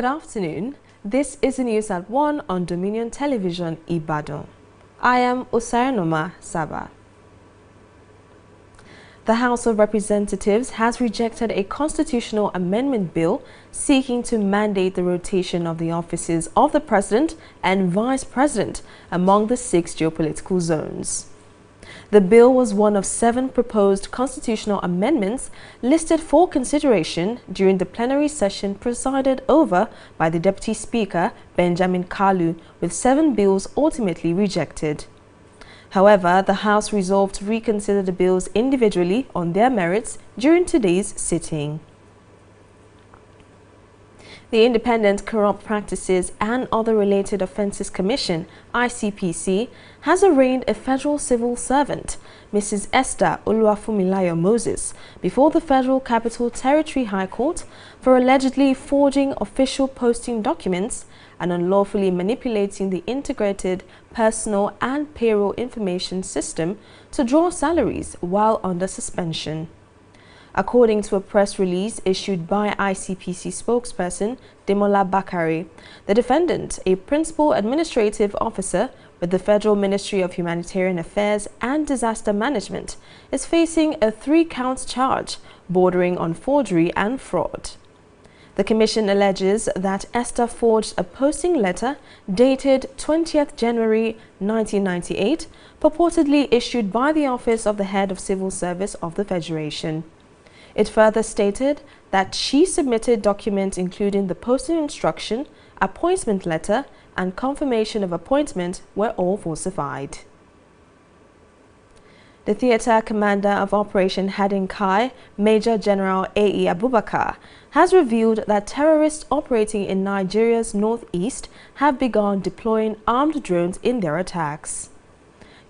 Good afternoon. This is the news at 1 on Dominion Television, Ibadan. I am Osayanoma Saba. The House of Representatives has rejected a constitutional amendment bill seeking to mandate the rotation of the offices of the President and Vice President among the 6 geopolitical zones. The bill was one of 7 proposed constitutional amendments listed for consideration during the plenary session presided over by the Deputy Speaker, Benjamin Kalu, with 7 bills ultimately rejected. However, the House resolved to reconsider the bills individually on their merits during today's sitting. The Independent Corrupt Practices and Other Related Offences Commission, ICPC, has arraigned a federal civil servant, Mrs. Esther Oluwafunmilayo Moses, before the Federal Capital Territory High Court for allegedly forging official posting documents and unlawfully manipulating the integrated personal and payroll information system to draw salaries while under suspension. According to a press release issued by ICPC spokesperson Demola Bakare, the defendant, a principal administrative officer with the Federal Ministry of Humanitarian Affairs and Disaster Management, is facing a 3-count charge bordering on forgery and fraud. The Commission alleges that Esther forged a posting letter dated 20th January 1998, purportedly issued by the Office of the Head of Civil Service of the Federation. It further stated that she submitted documents including the posting instruction, appointment letter, and confirmation of appointment were all falsified. The theatre commander of Operation Hadinkai, Major General A.E. Abubakar, has revealed that terrorists operating in Nigeria's northeast have begun deploying armed drones in their attacks.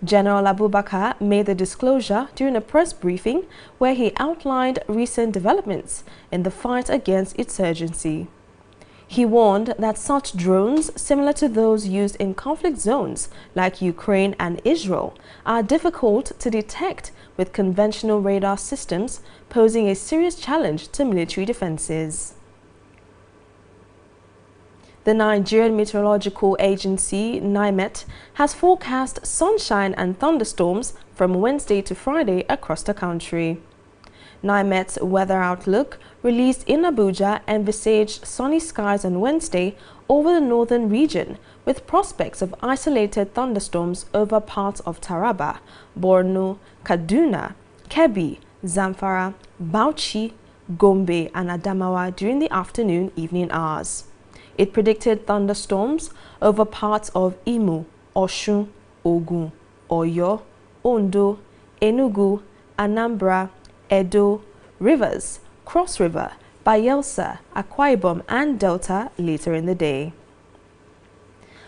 General Abubakar made the disclosure during a press briefing where he outlined recent developments in the fight against insurgency. He warned that such drones, similar to those used in conflict zones like Ukraine and Israel, are difficult to detect with conventional radar systems, posing a serious challenge to military defenses. The Nigerian Meteorological Agency, NIMET, has forecast sunshine and thunderstorms from Wednesday to Friday across the country. NIMET's weather outlook, released in Abuja, envisaged sunny skies on Wednesday over the northern region, with prospects of isolated thunderstorms over parts of Taraba, Borno, Kaduna, Kebbi, Zamfara, Bauchi, Gombe, and Adamawa during the afternoon-evening hours. It predicted thunderstorms over parts of Imo, Osun, Ogun, Oyo, Ondo, Enugu, Anambra, Edo, Rivers, Cross River, Bayelsa, Akwa Ibom, and Delta later in the day.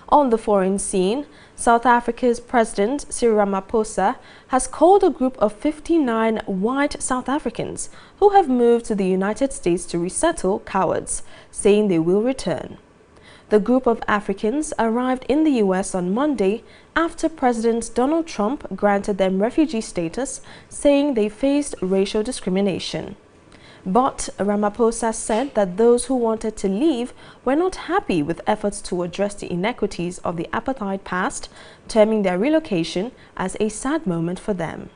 On the foreign scene, South Africa's President Cyril Ramaphosa has called a group of 59 white South Africans who have moved to the United States to resettle cowards, saying they will return. The group of Africans arrived in the U.S. on Monday after President Donald Trump granted them refugee status, saying they faced racial discrimination. But Ramaphosa said that those who wanted to leave were not happy with efforts to address the inequities of the apartheid past, terming their relocation as a sad moment for them.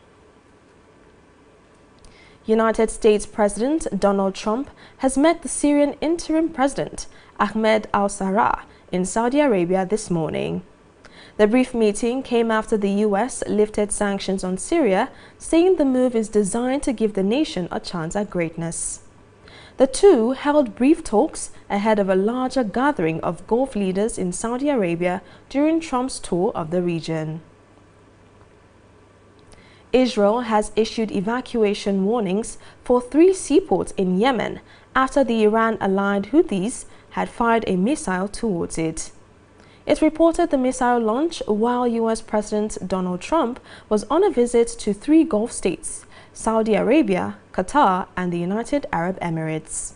United States President Donald Trump has met the Syrian interim president, Ahmed al-Sarraj, in Saudi Arabia this morning. The brief meeting came after the U.S. lifted sanctions on Syria, saying the move is designed to give the nation a chance at greatness. The two held brief talks ahead of a larger gathering of Gulf leaders in Saudi Arabia during Trump's tour of the region. Israel has issued evacuation warnings for 3 seaports in Yemen after the Iran-aligned Houthis had fired a missile towards it. It reported the missile launch while U.S. President Donald Trump was on a visit to 3 Gulf states, Saudi Arabia, Qatar, and the United Arab Emirates.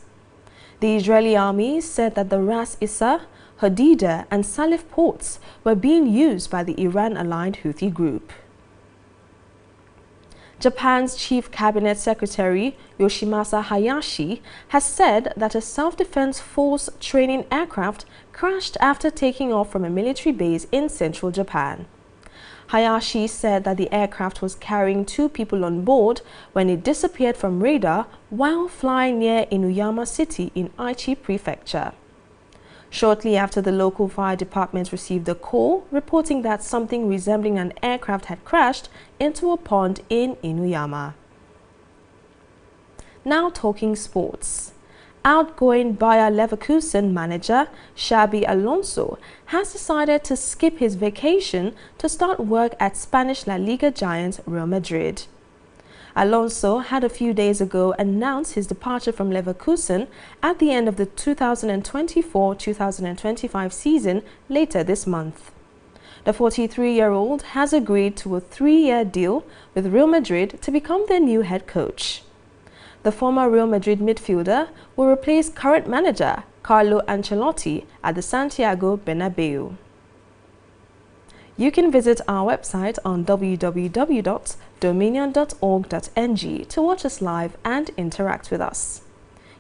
The Israeli army said that the Ras Issa, Hodeidah, and Salif ports were being used by the Iran-aligned Houthi group. Japan's Chief Cabinet Secretary Yoshimasa Hayashi has said that a self-defense force training aircraft crashed after taking off from a military base in central Japan. Hayashi said that the aircraft was carrying 2 people on board when it disappeared from radar while flying near Inuyama City in Aichi Prefecture. Shortly after, the local fire department received a call reporting that something resembling an aircraft had crashed into a pond in Inuyama. Now talking sports. Outgoing Bayer Leverkusen manager Xabi Alonso has decided to skip his vacation to start work at Spanish La Liga giant Real Madrid. Alonso had a few days ago announced his departure from Leverkusen at the end of the 2024-2025 season later this month. The 43-year-old has agreed to a 3-year deal with Real Madrid to become their new head coach. The former Real Madrid midfielder will replace current manager Carlo Ancelotti at the Santiago Bernabeu. You can visit our website on www.dominion.org.ng to watch us live and interact with us.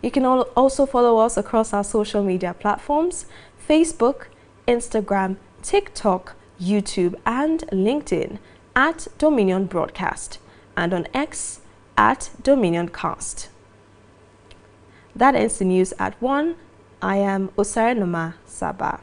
You can also follow us across our social media platforms: Facebook, Instagram, TikTok, YouTube and LinkedIn at Dominion Broadcast, and on X at DominionCast. That ends the news at 1. I am Osarenoma Saba.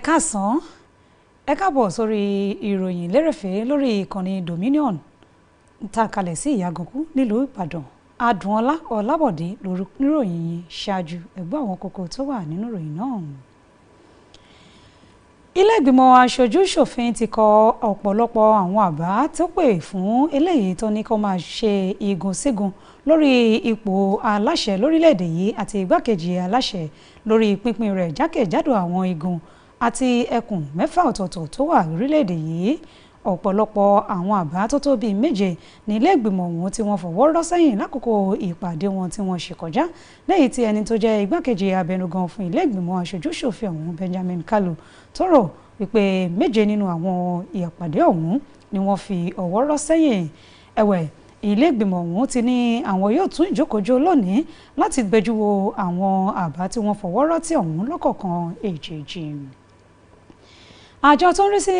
Ẹ káàsán, ẹ káàbọ̀ sórí ìròyìn lérèfé lórí ìkànnì Dominion tá a kalẹ̀ sí Ìyàgànkú nílùú Ìbàdàn. Adùnọlá Ọlábọ̀dé lórúkọ níròyìn yìí. Ṣáájú ẹgbẹ́ àwọn kókó tó wà nínú ìròyìn náà. Ilé ìgbìmọ̀ aṣojú-ṣòfin ti kọ ọ̀pọ̀lọpọ̀ àwọn àbá tó pè fún eléyìí tó ní kó máa ṣe igun sígun lórí ipò aláṣẹ lórílẹ̀‐èdè yìí àti igbákejì aláṣẹ lórí pínpín rẹ̀ jákèjádò àwọn igun àti ẹkùn 6 ọ̀tọ̀ọ̀tọ̀ tó wà lórílẹ̀‐èdè yìí. Ọ̀pọ̀lọpọ̀ àwọn àbá tó tó bíi 7 ní ilé ìgbìmọ̀ ọ̀hún tí wọ́n fọwọ́ rọ́ sẹ́yìn lákòókò ìpàdé wọn tí wọ́n ṣe kọjá, lẹ́yìn tí ẹni tó jẹ́ igbákejì abẹnugan fún ilé ìgbìmọ̀ aṣojú-ṣòfin ọ̀hún Benjamin Kalu tó rò wípé 7 nínú àwọn ìpàdé ọ̀hún ni wọ́n fi ọwọ́ rọ́ sẹ́yìn. Ẹ̀wẹ̀, ilé ìgbìmọ̀ ọ̀hún ti ní àwọn yóò tún ìjókòó lónìí láti gbẹ́jú wo àwọn àbá tí wọ́n fọwọ́ rọ́ tí ọ̀hún lọ́kọ̀ọ̀kan èjèèjì. Àjọ tó ń rí sí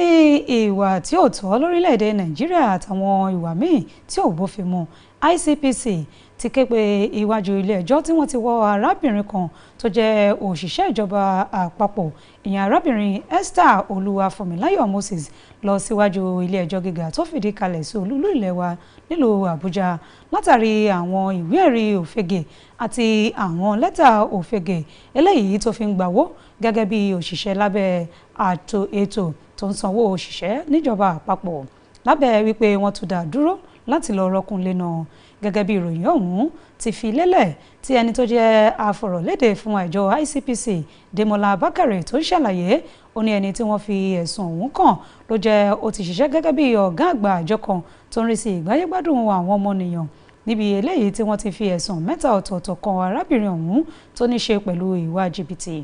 ìwà tí ò tọ́ lórílẹ̀‐èdè Nàìjíríà àtàwọn ìwà míì tí ò bófin mu ICPC ti ké pe iwájú ilé ẹjọ́ tí wọ́n ti wọ́ arábìnrin kan tó jẹ́ òṣìṣẹ́ ìjọba àpapọ̀, ìyẹn arábìnrin Esther Olúwafúnmiláyọ̀ Moses lọ síwájú ilé ẹjọ́ gíga tó fìdí kalẹ̀ sí olúùlú ilẹ̀ wa nílùú Àbújá látàrí àwọn ìwé ẹ̀rí òfegè àti àwọn lẹ́tà òfegè eléyìí tó fi ń gbàwó gẹ́gẹ́ bí òṣìṣẹ́ lábẹ́ ètò tó ń sanwó òṣìṣẹ́ níjọba àpapọ̀, lábẹ́ wípé wọ́n tún dá dúró láti lọ rọ́kùn lé náà. Gẹ́gẹ́ bí ìròyìn ọ̀hún ti fi lélẹ̀ tí ẹni tó jẹ́ afọ̀rọ̀lédè fún àjọ ICPC Dèmọ́lá Bákàrẹ̀ tó ń ṣàlàyé, ó ní ẹni tí wọ́n fi ẹ̀sùn ọ̀hún kàn ló jẹ́ ó ti ṣiṣẹ́ gẹ́gẹ́ bí ọ̀gá àgbà àjọ kan tó ń rí sí ìgbáyégbádùn àwọn ọmọnìyàn, níbi eléyìí tí wọ́n ti fi ẹ̀sùn 3 ọ̀tọ̀ọ̀tọ̀ kan arábìnrin ọ̀hún tó ní ṣe pẹ̀lú ìwà jìbìtì.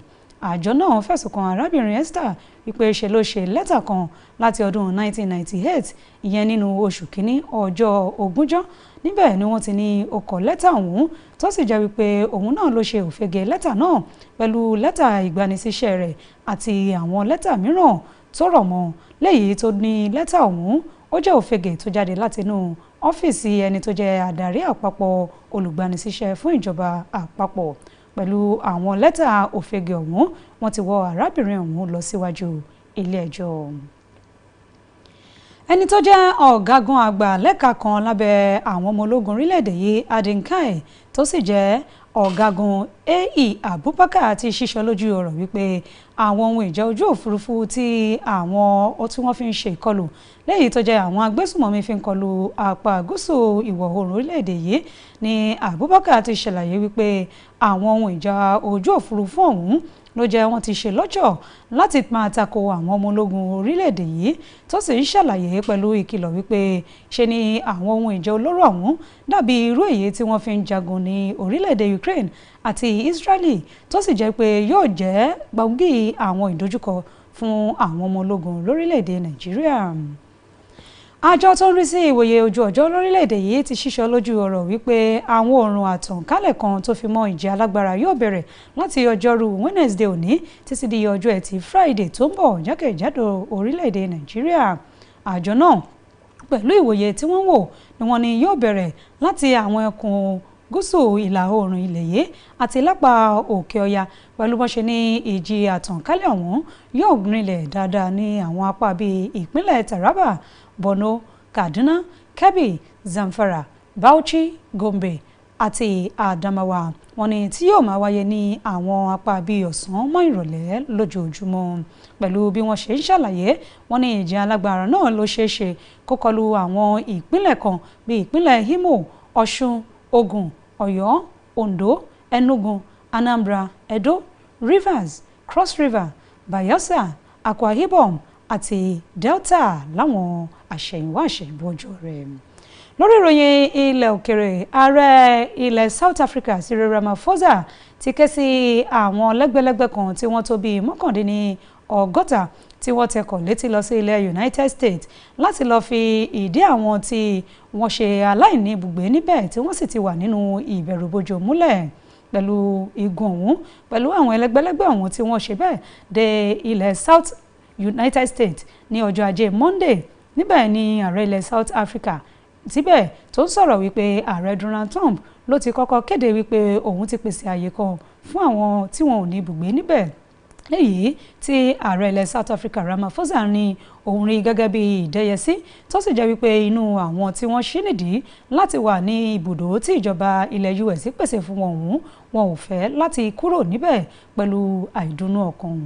Àjọ náà fẹ̀sùn kan arábìnrin Esther wípé ṣe ló ṣe lẹ́tà kan láti ọdún 1998, ìyẹn nínú oṣù kínní ọjọ́ 20 níbẹ̀ ni wọ́n ti ní ó kọ lẹ́tà ọ̀hún tó sì jẹ́ wípé òun náà ló ṣe òfegè lẹ́tà náà pẹ̀lú lẹ́tà ìgbanisíṣẹ́ rẹ̀ àti àwọn lẹ́tà mìíràn tó rọ̀ mọ́. Léyìí tó ní lẹ́tà ọ̀hún ó jẹ́ òfegè tó jáde látinú ọ́fíìsì ẹni tó jẹ́ adarí àpapọ̀ olùgbanisíṣẹ́ fún ìjọba àpapọ̀. Pẹ̀lú àwọn lẹ́tà òfegè ọ̀hún, wọ́n ti wọ́ arábìnrin ọ̀hún lọ síwájú ilé ẹjọ́. Ẹni tó jẹ́ ọ̀gágun àgbà lẹ́ka kan lábẹ́ àwọn ọmọ ológun orílẹ̀-èdè yìí Adinkai tó sì jẹ́ ọ̀gágun AE Abubakar ti ṣíṣọ lójú ọ̀rọ̀ wípé àwọn ohun ìjà ojú òfurufú tí wọ́n fi ń ṣe ìkọlù lẹ́yìn tó jẹ́ àwọn agbésùmọ̀mí fi ń kọlù apá gúúsù ìwọ̀ oòrùn orílẹ̀-èdè yìí ni Abubakar ti ṣàlàyé wípé àwọn ohun ìjà ojú òfurufú ọ̀hún ló jẹ́ wọ́n ti ṣe lọ́jọ́ láti máa tako àwọn ọmọ ológun orílẹ̀-èdè yìí tó sì ń ṣàlàyé pẹ̀lú ìkìlọ̀ wípé ṣe ni àwọn ohun ìjà olóró ọ̀hún dàbí irú èyí tí wọ́n fi ń jagun ní orílẹ̀-èdè Ukraine àti Israeli tó sì jẹ́ pé yóò jẹ́ gbòógì àwọn ìdojúkọ fún àwọn ọmọ ológun lórílẹ̀-èdè Nàìjíríà. Àjọ tó ń rí sí ìwòye ojú ọjọ́ lórílẹ̀‐èdè yìí ti ṣíṣọ lójú ọ̀rọ̀ wípé àwọn oòrùn àtànkálẹ̀ kan tó fi mọ́ ìjì alágbára yóò bẹ̀rẹ̀ láti ọjọ́rú Wednesday òní títí di ọjọ́ ẹtì Friday tó ń bọ̀ jákèjádò orílẹ̀‐èdè Nàìjíríà. Àjọ náà pẹ̀lú ìwòye tí wọ́n wò ni wọ́n ní yóò bẹ̀rẹ̀ láti àwọn ẹkùn gúúsù ìlà oòrùn ilẹ̀ yìí àti lápá òkè ọya, pẹ̀lú bọ́n ṣe ní ìjì àtànkálẹ̀ ọ̀hún yóò gúnlẹ̀ dáadáa ní àwọn apá bíi ìpínlẹ̀ Taraba, Borno, Kaduna, Kebbi, Zamfara, Bauchi, Gombe àti Adamawa. Wọ́n ní tí yóò máa wáyé ní àwọn apá bíi ọ̀sán mọ́ ìrọ̀lẹ́ lójoojúmọ́. Pẹ̀lú bí wọ́n ṣe ń ṣàlàyé, wọ́n ní ìjì alágbára náà ló ṣeé ṣe kó kọlu àwọn ìpínlẹ̀ kan bíi ìpínlẹ̀ Imo, Ọ̀ṣun, Ògùn, Ọ̀yọ́, Ondo, Enugu, Anambra, Edo, Rivers, Cross River, Bayelsa, Akwa Ibom àti Delta láwọn àṣẹ̀yìnwá àṣẹ̀yìnbọ̀ ọjọ́ rẹ̀. Lórí ìròyìn ilẹ̀ òkèrè, ààrẹ ilẹ̀ South Africa Cyril Ramaphosa ti ké sí àwọn lẹ́gbẹ̀lẹ́gbẹ̀ kan tí wọ́n tó bíi 69 tí wọ́n tẹkọ̀ létí lọ sí ilẹ̀ United States láti lọ fi ìdí àwọn tí wọ́n ṣe aláìní ibùgbé níbẹ̀ tí wọ́n sì ti wà nínú ìbẹ̀rùbojo múlẹ̀. Pẹ̀lú igun ọ̀hún, pẹ̀lú àwọn ẹlẹ́gbẹ̀lẹ́gbẹ̀ ọ̀hún tí wọ́n ṣe bẹ́ẹ̀ dé ilẹ̀ South United States ní ọjọ́ ajé Monday. Níbẹ̀ ni ààrẹ ilẹ̀ South Africa síbẹ̀ tó ń sọ̀rọ̀ wípé ààrẹ Donald Trump ló ti kọ́kọ́ kéde wípé òun ti pèsè àyè kan fún àwọn tí wọn ò ní ibùgbé níbẹ̀ léyìí tí ààrẹ ilẹ̀ South Africa Ramaphosa ní òun rí gẹ́gẹ́ bí ìdẹ́yẹsí tó sì jẹ́ wípé inú àwọn tí wọ́n ṣí nídìí láti wà ní ibùdó tí ìjọba ilẹ̀ US pèsè fún wọn ò fẹ́ láti kúrò níbẹ̀ pẹ̀lú àìdùnnú ọkàn.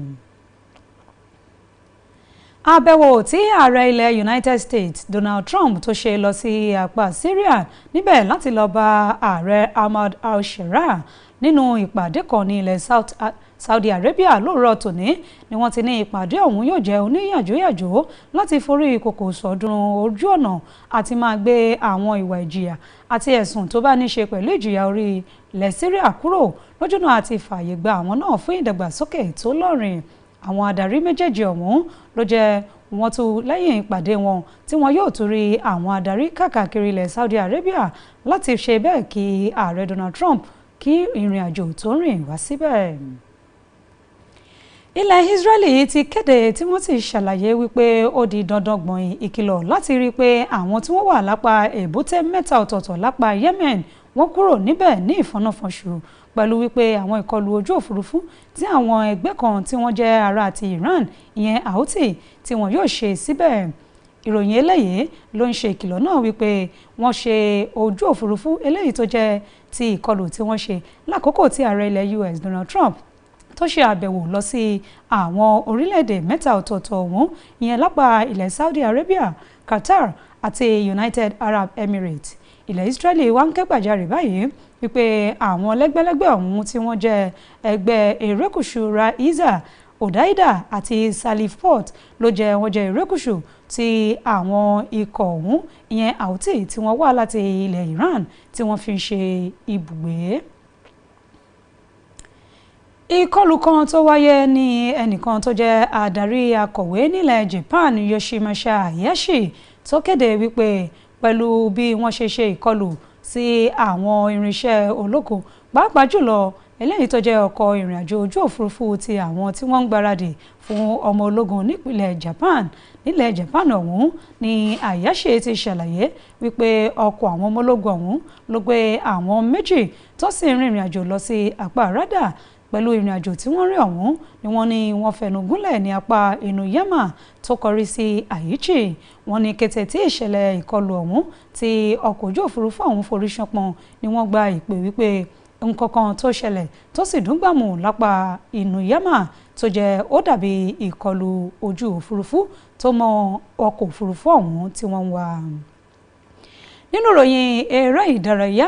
Àbẹ̀wò tí ààrẹ ilẹ̀ United States Donald Trump tó ṣe lọ sí apá Syria níbẹ̀ láti lọ bá ààrẹ Ahmad al-Sharaa nínú ìpàdé kan ní ilẹ̀ Saudi Arabia lóòrọ̀ tòní ni wọ́n ti ní ìpàdé ọ̀hún yóò jẹ́ oníyàjóyàjó láti forí ìkòkò sọ̀dún ojú ọ̀nà àti máa gbé àwọn ìwà ìjìyà àti ẹ̀sùn tó bá ní ṣe pẹ̀lú ìjìyà orí ilẹ̀ Syria kúrò lójúnà àti fààyè gba àwọn náà fún ìdàgbàsókè tó lọ́rìn. Àwọn adarí méjèèjì ọ̀hún ló jẹ́ wọ́n tún lẹ́yìn ìpàdé wọn tí wọn yóò tún rí àwọn adarí káàkiri ilẹ̀ Saudi Arabia láti ṣe bẹ́ẹ̀ kí ààrẹ Donald Trump kí ìrìn àjò tó rìn wá síbẹ̀. Ilẹ̀ Israeli ti kéde tí wọ́n sì ṣàlàyé wípé ó di dandan gbọ̀n ìkìlọ̀ láti rí i pé àwọn tí wọ́n wà lápá èbúté mẹ́ta ọ̀tọ̀ọ̀tọ̀ lápá Yemen wọ́n kúrò níbẹ̀ ní ìfọ̀nàfọ̀nṣù pẹ̀lú wípé àwọn ìkọlù ojú òfurufú tí àwọn ẹgbẹ́ kan tí wọ́n jẹ́ ará ti Iran ìyẹn Houthi tí wọ́n yóò ṣe síbẹ̀. Ìròyìn eléyìí ló ń ṣe ìkìlọ̀ náà wípé wọ́n ṣe ojú òfurufú eléyìí tó jẹ́ ti ìkọlù tí wọ́n ṣe lákòókò tí ààrẹ ilẹ̀ US Donald Trump tó ṣe àbẹ̀wò lọ sí àwọn orílẹ̀-èdè mẹ́ta ọ̀tọ̀ọ̀tọ̀ ọ̀hún ìyẹn lápá ilẹ̀ Saudi Arabia, Qatar àti United Arab Emirates. Ilẹ̀ Israeli wá ń ké gbàjarè báyìí wípé àwọn lẹ́gbẹ́lẹ́gbẹ́ ọ̀hún tí wọ́n jẹ́ ẹgbẹ́ erékùṣù Ra'iza, Odaida àti Salif Port wọ́n jẹ́ erékùṣù tí àwọn ikọ̀ ọ̀hún ìyẹn Houthi tí wọ́n wá láti ilẹ̀ Iran tí wọ́n fi ń ṣe ibùgbé. Ìkọlù kan tó wáyé ní ẹnìkan tó jẹ́ adarí akọ̀wé nílẹ̀ Japan Yoshimasa Hayashi tó kéde wípé pẹ̀lú bí wọ́n ṣe ìkọlù sí àwọn irinṣẹ́ ológun pàápàá jùlọ eléyìí tó jẹ́ ọkọ̀ ìrìnàjò ojú òfurufú ti àwọn tí wọ́n ń gbáradì fún ọmọ ológun nípìnlẹ̀ Japan nílẹ̀ Japan ọ̀hún ni Hayashi ti ṣàlàyé wípé ọkọ̀ àwọn ọmọ ológun ọ̀hún ló gbé àwọn méjì tó sì ń rìnrìn àjò lọ sí apá Rada pẹ̀lú ìrìn àjò tí wọ́n rí ọ̀hún ni wọ́n ní wọ́n fẹnu gúnlẹ̀ ní apá Inuyama tó kọrí sí Aichi. Wọ́n ní kété tí ìṣẹ̀lẹ̀ ìkọlù ọ̀hún tí ọkọ̀ ojú òfurufú ọ̀hún forí ṣánpọ́n ni wọ́n gba ìpè wípé nǹkan kan tó ṣẹlẹ̀ tó sì dún gbàmù lápá Inuyama tó jẹ́ ó dàbí ìkọlù ojú òfurufú tó mọ ọkọ̀ òfurufú ọ̀hún tí wọ́n ń wá. Nínú ìròyìn eré ìdárayá,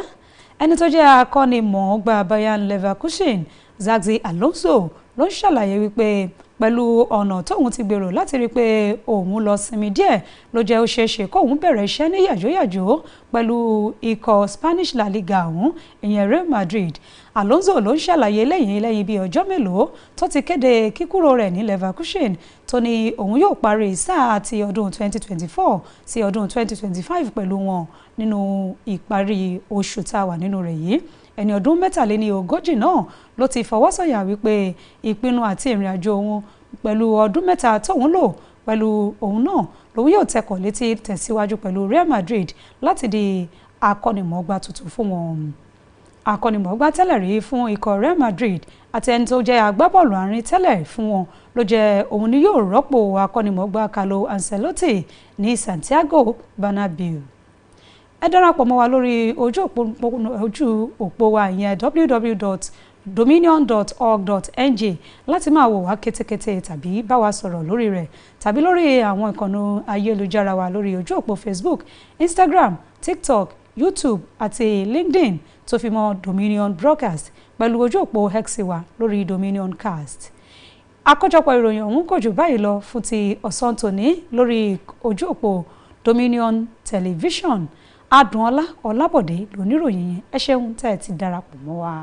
ẹni tó jẹ́ akọ́nimọ̀ọ́gbá Bayer Leverkusen Xabi Alonso ló ń ṣàlàyé wípé pẹ̀lú ọ̀nà tóun ti gbèrò láti rí pé òun lọ sinmi díẹ̀ ló jẹ́ ó ṣeéṣe kóun bẹ̀rẹ̀ iṣẹ́ ní yàjóyàjó pẹ̀lú ikọ̀ Spanish La Liga ọ̀hún ìyẹn Real Madrid. Alonso ló ń ṣàlàyé lẹ́yìn bíi ọjọ́ mélòó tó ti kéde kíkúrò rẹ̀ ní Leverkusen tó ní òun yóò parí sáà ti ọdún 2024 sí ọdún 2025 pẹ̀lú wọn nínú ìparí oṣù tá a wà nínú rẹ̀ yìí. Ẹni ọdún 43 náà ló ti fọwọ́ sọ̀yà wípé ìpinnu àti ìrìn àjò òun pẹ̀lú ọdún 3 tóun lò pẹ̀lú òun náà lòun yóò tẹkọ̀ létí tẹ̀síwájú pẹ̀lú Real Madrid láti di akọ́nimọ̀ọ́gbá tuntun fún wọn. Akọ́nimọ̀ọ́gbá tẹ́lẹ̀ rí fún ikọ̀ Real Madrid àti ẹni tó jẹ́ agbábọ́ọ̀lù àárín tẹ́lẹ̀ fún wọn ló jẹ́ òun ni yóò rọ́pò akọ́nimọ̀ọ́gbá Carlo Ancelotti ní Santiago Bernabeu. Ẹ darapọ̀ mọ́ wa lórí ojú òpó wa ìyẹn www.dominion.org.ng láti máa wò wá kétékété tàbí bá wa sọ̀rọ̀ lórí rẹ̀ tàbí lórí àwọn ìkànnì ayélujára wa lórí ojú òpó Facebook, Instagram, TikTok, YouTube àti LinkedIn tó fi mọ́ Dominion Broadcast pẹ̀lú ojú òpó X wa lórí Dominion Cast. Àkójọpọ̀ ìròyìn ọ̀hún kò jù báyìí lọ fún ti ọ̀sán tòní lórí ojú òpó Dominion Television. Adùnọlá Ọlábọ̀dé lóníròyìn yẹn. Ẹ ṣeun tẹ́ ẹ ti darapọ̀ mọ́ wa.